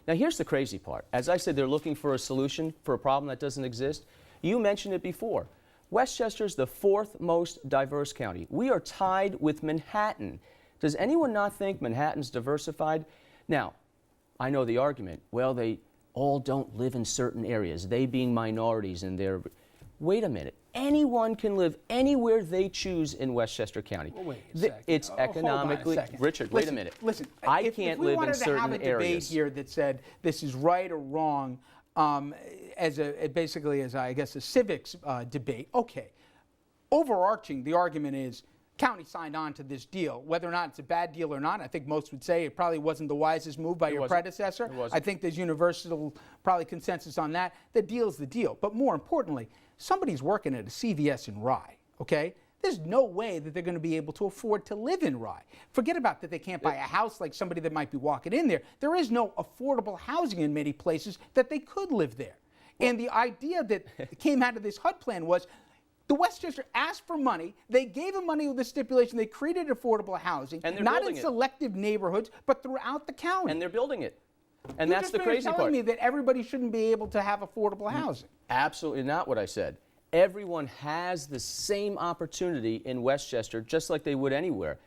Now, here's the crazy part. As I said, they're looking for a solution for a problem that doesn't exist. You mentioned it before. Westchester is the 4th most diverse county. We are tied with Manhattan. Does anyone not think Manhattan's diversified? Now, I know the argument. Well, they all don't live in certain areas, they being minorities in their... Wait a minute. Anyone can live anywhere they choose in Westchester County. Well, wait a second. It's economically... Richard, wait a minute. Listen, I can't live in certain areas. If we wanted to have a debate here that said this is right or wrong, basically as I guess a civics debate, okay. Overarching, the argument is county signed on to this deal. Whether or not it's a bad deal or not, I think most would say it probably wasn't the wisest move by your predecessor. I think there's universal probably consensus on that. The deal's the deal. But more importantly, somebody's working at a CVS in Rye, okay? There's no way that they're going to be able to afford to live in Rye. Forget about that they can't buy a house like somebody that might be walking in there. There is no affordable housing in many places that they could live there. And the idea that came out of this HUD plan was the Westchester asked for money. They gave them money with the stipulation they created affordable housing, not in selective neighborhoods, but throughout the county. And they're building it. And that's the crazy part. You're telling me that everybody shouldn't be able to have affordable housing. Absolutely not what I said. Everyone has the same opportunity in Westchester, just like they would anywhere.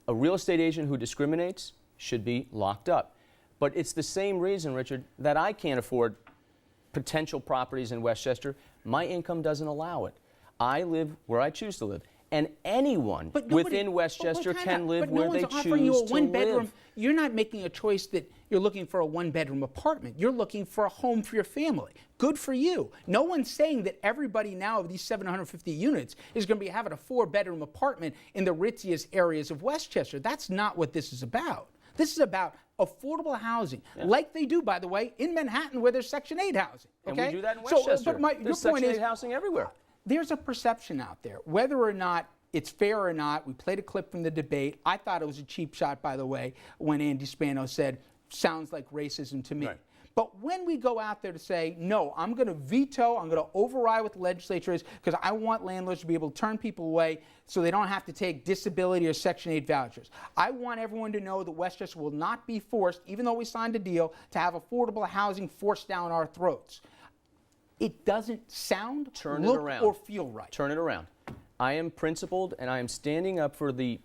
A real estate agent who discriminates should be locked up. But it's the same reason, Richard, that I can't afford potential properties in Westchester. My income doesn't allow it. I live where I choose to live. And anyone within Westchester can live where they choose to live. You're not making a choice that you're looking for a one-bedroom apartment. You're looking for a home for your family. Good for you. No one's saying that everybody now of these 750 units is going to be having a 4-bedroom apartment in the ritziest areas of Westchester. That's not what this is about. This is about affordable housing, like they do, by the way, in Manhattan where there's Section 8 housing. Okay? And we do that in Westchester. There's Section 8 housing everywhere. There's a perception out there, whether or not it's fair or not. We played a clip from the debate. I thought it was a cheap shot, by the way, when Andy Spano said, sounds like racism to me. Right. But when we go out there to say, no, I'm going to veto, I'm going to override what the legislature is, because I want landlords to be able to turn people away so they don't have to take disability or Section 8 vouchers. I want everyone to know that Westchester will not be forced, even though we signed a deal, to have affordable housing forced down our throats. It doesn't sound, look, or feel right. Turn it around. I am principled, and I am standing up for the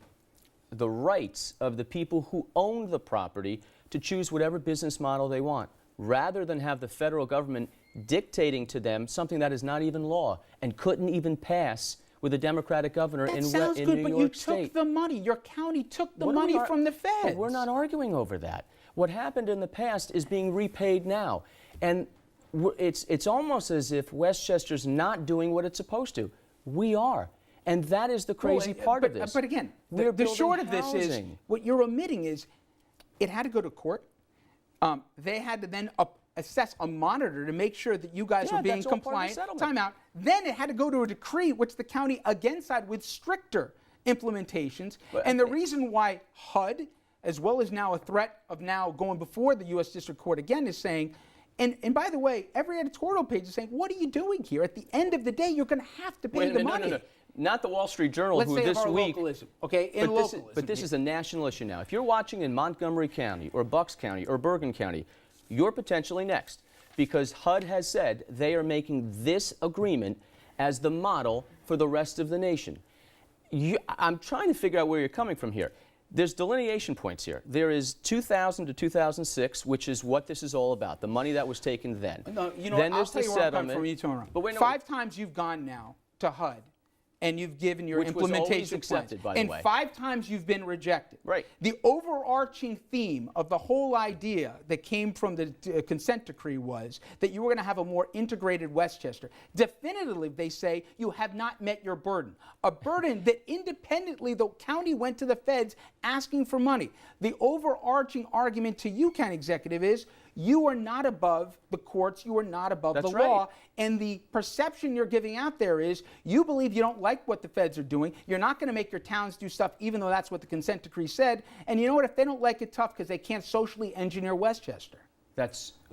rights of the people who own the property to choose whatever business model they want, rather than have the federal government dictating to them something that is not even law and couldn't even pass with a Democratic governor in New York State. That sounds good, but you took the money. Your county took the money from the feds. But we're not arguing over that. What happened in the past is being repaid now. And it's almost as if Westchester's not doing what it's supposed to. We are. And that is the crazy part of this. But again, the short of this is, what you're omitting is, it had to go to court. They had to then assess a monitor to make sure that you guys were being compliant. Time out. Then it had to go to a decree, which the county again sided with stricter implementations. And the reason why HUD, as well as now a threat of now going before the U.S. District Court again, is saying, and by the way, every editorial page is saying, what are you doing here? At the end of the day, you're going to have to pay the money. No. Not the Wall Street Journal, who this week... Localism, okay? But this is a national issue now. If you're watching in Montgomery County or Bucks County or Bergen County, you're potentially next, because HUD has said they are making this agreement as the model for the rest of the nation. I'm trying to figure out where you're coming from here. There's delineation points here. There is 2000 to 2006, which is what this is all about, the money that was taken then. No, you know, then I'll there's tell the you where I'm settlement. coming from, you turn around. But wait, no, 5 times you've gone now to HUD, and you've given your implementation accepted, by the way. And 5 times you've been rejected. Right. The overarching theme of the whole idea that came from the consent decree was that you were going to have a more integrated Westchester. Definitively, they say, you have not met your burden. A burden that independently the county went to the feds asking for money. The overarching argument to you, county executive, is you are not above the courts, you are not above the law, and the perception you're giving out there is you believe you don't like what the feds are doing, you're not going to make your towns do stuff even though that's what the consent decree said, and you know what, if they don't like it, tough, because they can't socially engineer Westchester.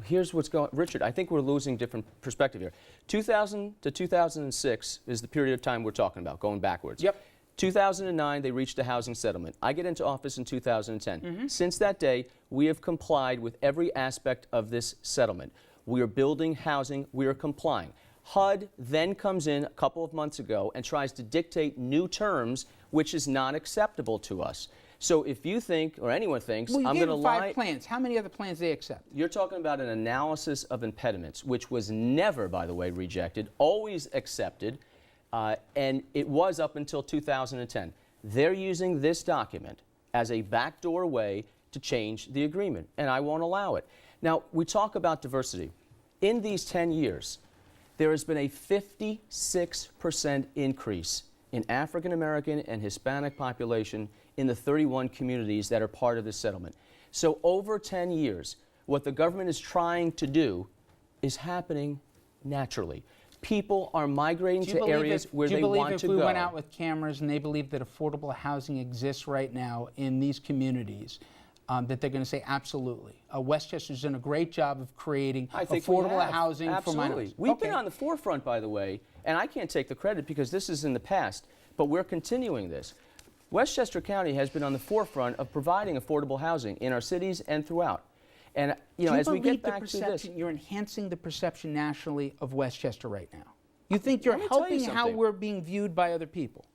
Here's what's going, Richard, I think we're losing different perspective here. 2000 to 2006 is the period of time we're talking about, going backwards. Yep. 2009, they reached a housing settlement. I get into office in 2010. Since that day, we have complied with every aspect of this settlement. We are building housing. We are complying. HUD then comes in a couple of months ago and tries to dictate new terms, which is not acceptable to us. So if you think, or anyone thinks, well, I'm going to lie. 5 plans. How many other plans they accept? You're talking about an analysis of impediments, which was never, by the way, rejected, always accepted, and it was up until 2010. They're using this document as a backdoor way to change the agreement, and I won't allow it. Now, we talk about diversity. In these 10 years, there has been a 56% increase in African American and Hispanic population in the 31 communities that are part of this settlement. So over 10 years, what the government is trying to do is happening naturally. People are migrating to areas where they want to go. Do you believe if we went out with cameras and they believe that affordable housing exists right now in these communities, that they're going to say absolutely? Westchester's done a great job of creating affordable housing for minorities. We've been on the forefront, by the way, and I can't take the credit because this is in the past, but we're continuing this. Westchester County has been on the forefront of providing affordable housing in our cities and throughout. And as we get back to this, you're enhancing the perception nationally of Westchester right now. You think you're helping how we're being viewed by other people?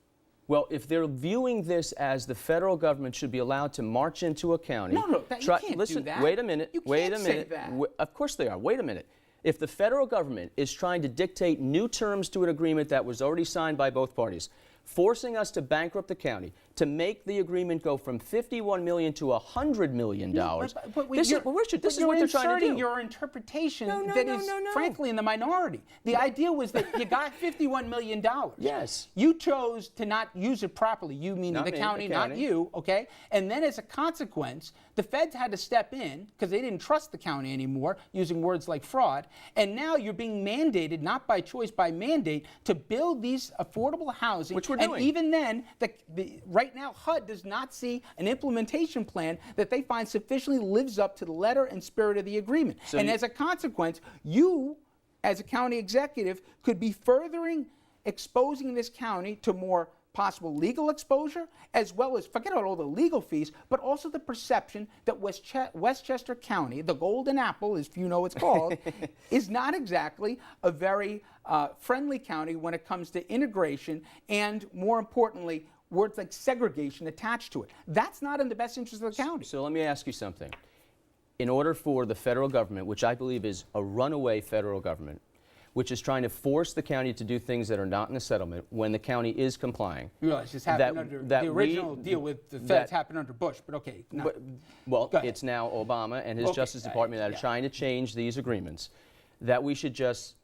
Well, if they're viewing this as the federal government should be allowed to march into a county. No, you can't listen, do that. Wait a minute. You wait can't a minute. say that. Of course they are. Wait a minute. If the federal government is trying to dictate new terms to an agreement that was already signed by both parties, forcing us to bankrupt the county, to make the agreement go from $51 million to $100 million. This is what they're trying to do. Your interpretation that is frankly in the minority. The idea was that you got $51 million. Yes. You chose to not use it properly. You meaning the county, not you, okay? And then as a consequence, the feds had to step in because they didn't trust the county anymore, using words like fraud. And now you're being mandated, not by choice, by mandate, to build these affordable housing. Which we're doing. And even then, right now, HUD does not see an implementation plan that they find sufficiently lives up to the letter and spirit of the agreement. So and as a consequence, you, as a county executive, could be furthering exposing this county to more possible legal exposure, as well as, forget about all the legal fees, but also the perception that Westchester County, the golden apple, as you know it's called, is not exactly a very friendly county when it comes to integration and, more importantly, words like segregation attached to it. That's not in the best interest of the county. So let me ask you something. In order for the federal government, which I believe is a runaway federal government, which is trying to force the county to do things that are not in the settlement when the county is complying. You realize this happened under the original deal with the feds happened under Bush, but okay. Well, it's now Obama and his Justice Department that are trying to change these agreements, that we should just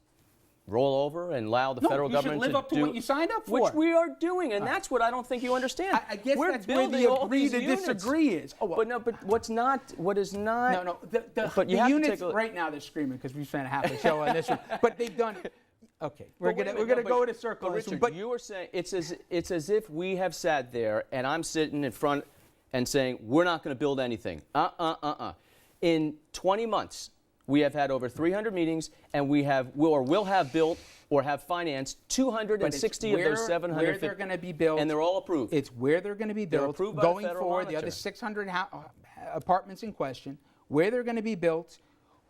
roll over and allow the federal government to live up to what you signed up for. Which we are doing, and that's what I don't think you understand. I guess we're that's where the agree to disagree is. Oh, well. But what is not. No, the units right now they're screaming because we spent half the show on this one, but they've done it. Okay, we're gonna go in a circle. Richard, but you were saying it's as if we have sat there and I'm sitting in front and saying we're not going to build anything. In 20 months. We have had over 300 meetings, and we will have built or have financed 260 of those 750. Where they're going to be built, and they're all approved. It's where they're going to be built. They're approved by going the federal forward. monitor. The other 600 apartments in question, where they're going to be built,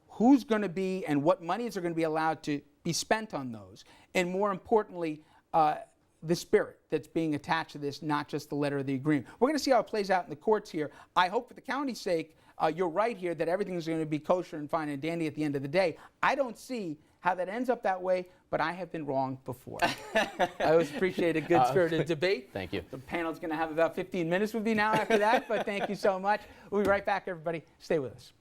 who's going to be, and what monies are going to be allowed to be spent on those, and more importantly, the spirit that's being attached to this, not just the letter of the agreement. We're going to see how it plays out in the courts here. I hope, for the county's sake, you're right here that everything's going to be kosher and fine and dandy at the end of the day. I don't see how that ends up that way, but I have been wrong before. I always appreciate a good spirited debate. Thank you. The panel's going to have about 15 minutes with me now after that, but thank you so much. We'll be right back, everybody. Stay with us.